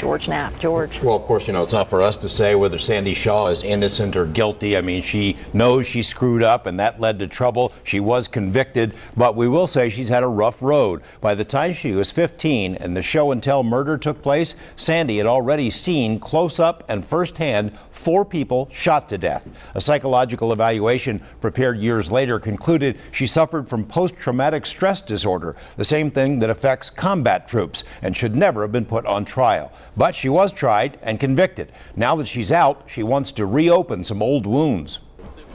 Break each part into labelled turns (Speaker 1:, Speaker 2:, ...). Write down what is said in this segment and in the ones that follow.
Speaker 1: George Knapp. George.
Speaker 2: Well, of course, it's not for us to say whether Sandy Shaw is innocent or guilty. I mean, she knows she screwed up and that led to trouble. She was convicted, but we will say she's had a rough road. By the time she was 15 and the show and tell murder took place, Sandy had already seen close up and firsthand 4 people shot to death. A psychological evaluation prepared years later concluded she suffered from post-traumatic stress disorder, the same thing that affects combat troops, and should never have been put on trial. But she was tried and convicted. Now that she's out, she wants to reopen some old wounds.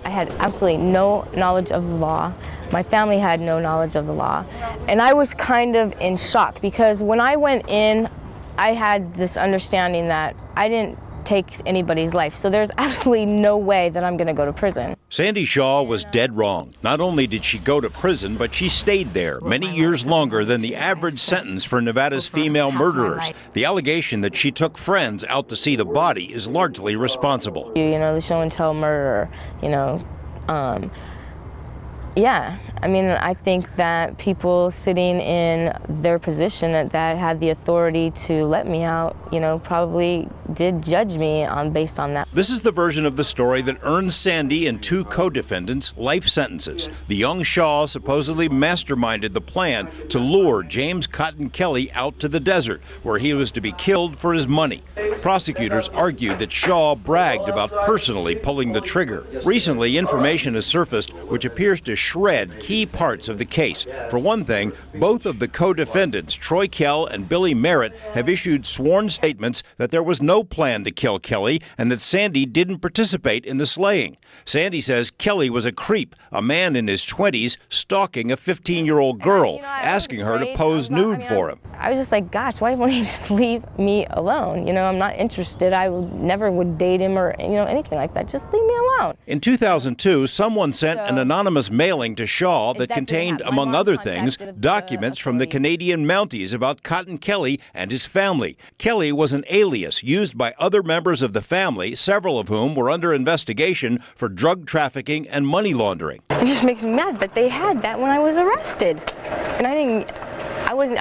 Speaker 3: I had absolutely no knowledge of the law. My family had no knowledge of the law. And I was kind of in shock because when I went in, I had this understanding that I didn't take anybody's life. So there's absolutely no way that I'm going to go to prison.
Speaker 2: Sandy Shaw was dead wrong. Not only did she go to prison, but she stayed there many years longer than the average sentence for Nevada's female murderers. The allegation that she took friends out to see the body is largely responsible.
Speaker 3: The show and tell murderer, yeah, I mean, I think that people sitting in their position that had the authority to let me out, probably did judge me based on that.
Speaker 2: This is the version of the story that earned Sandy and 2 co-defendants life sentences. The young Shaw supposedly masterminded the plan to lure James Cotton Kelly out to the desert, where he was to be killed for his money. Prosecutors argued that Shaw bragged about personally pulling the trigger. Recently, information has surfaced which appears to shred key parts of the case. For one thing, both of the co-defendants, Troy Kell and Billy Merritt, have issued sworn statements that there was no plan to kill Kelly and that Sandy didn't participate in the slaying. Sandy says Kelly was a creep, a man in his 20s stalking a 15-year-old girl, asking her to pose nude for him.
Speaker 3: I was just like, gosh, why won't he just leave me alone? I'm not interested. I never would date him or anything like that. Just leave me alone.
Speaker 2: In 2002, someone sent an anonymous mailing to Shaw that contained, among other things, documents from the Canadian Mounties about Cotton Kelly and his family. Kelly was an alias used by other members of the family, several of whom were under investigation for drug trafficking and money laundering.
Speaker 3: It just makes me mad that they had that when I was arrested. And I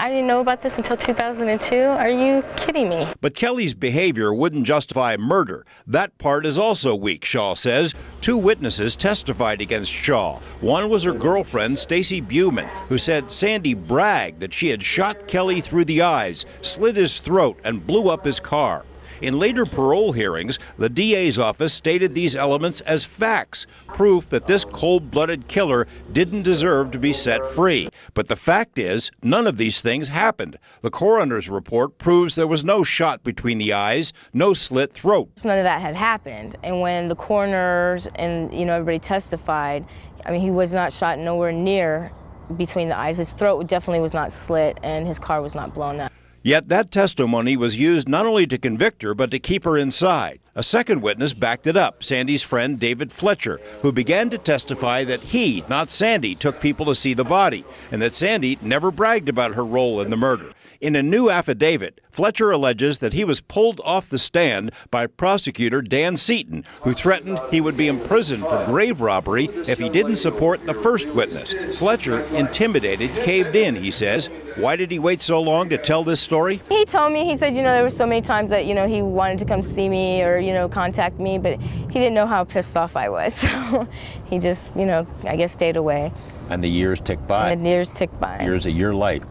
Speaker 3: didn't know about this until 2002. Are you kidding me?
Speaker 2: But Kelly's behavior wouldn't justify murder. That part is also weak, Shaw says. 2 witnesses testified against Shaw. One was her girlfriend, Stacy Buman, who said Sandy bragged that she had shot Kelly through the eyes, slit his throat, and blew up his car. In later parole hearings, the DA's office stated these elements as facts, proof that this cold-blooded killer didn't deserve to be set free. But the fact is, none of these things happened. The coroner's report proves there was no shot between the eyes, no slit throat.
Speaker 3: None of that had happened. And when the coroners and everybody testified, I mean, he was not shot nowhere near between the eyes. His throat definitely was not slit, and his car was not blown up.
Speaker 2: Yet that testimony was used not only to convict her, but to keep her inside. A second witness backed it up, Sandy's friend David Fletcher, who began to testify that he, not Sandy, took people to see the body, and that Sandy never bragged about her role in the murder. In a new affidavit, Fletcher alleges that he was pulled off the stand by prosecutor Dan Seaton, who threatened he would be imprisoned for grave robbery if he didn't support the first witness. Fletcher, intimidated, caved in, he says. Why did he wait so long to tell this story?
Speaker 3: He told me, he said, there were so many times that, he wanted to come see me or, contact me, but he didn't know how pissed off I was. So he just, I guess stayed away.
Speaker 2: And the years ticked by.
Speaker 3: And the years ticked by.
Speaker 2: Years of your life.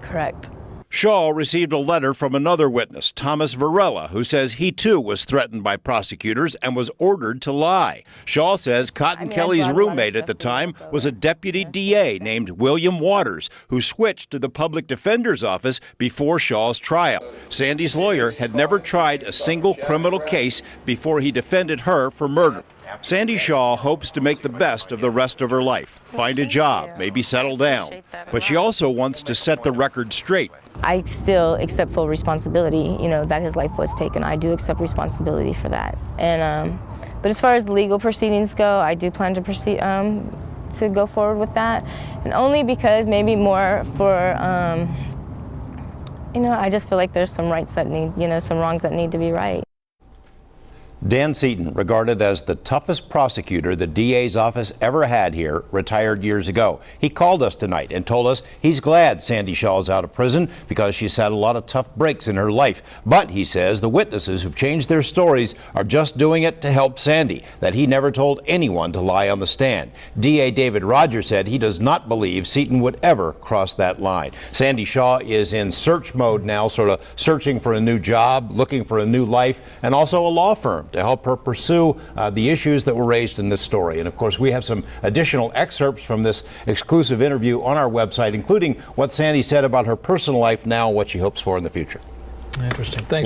Speaker 3: Correct.
Speaker 2: Shaw received a letter from another witness, Thomas Varela, who says he too was threatened by prosecutors and was ordered to lie. Shaw says Cotton Kelly's roommate at the time was a deputy DA named William Waters, who switched to the public defender's office before Shaw's trial. Sandy's lawyer had never tried a single criminal case before he defended her for murder. Sandy Shaw hopes to make the best of the rest of her life, find a job, maybe settle down. But she also wants to set the record straight.
Speaker 3: I still accept full responsibility, that his life was taken. I do accept responsibility for that. And but as far as legal proceedings go, I do plan to proceed to go forward with that, and only because maybe more for I just feel like there's some rights that need, some wrongs that need to be right.
Speaker 2: Dan Seaton, regarded as the toughest prosecutor the DA's office ever had here, retired years ago. He called us tonight and told us he's glad Sandy Shaw is out of prison because she's had a lot of tough breaks in her life. But he says the witnesses who've changed their stories are just doing it to help Sandy, that he never told anyone to lie on the stand. DA David Rogers said he does not believe Seaton would ever cross that line. Sandy Shaw is in search mode now, sort of searching for a new job, looking for a new life, and also a law firm to help her pursue the issues that were raised in this story. And of course, we have some additional excerpts from this exclusive interview on our website, including what Sandy said about her personal life now, what she hopes for in the future.
Speaker 1: Interesting. Thanks.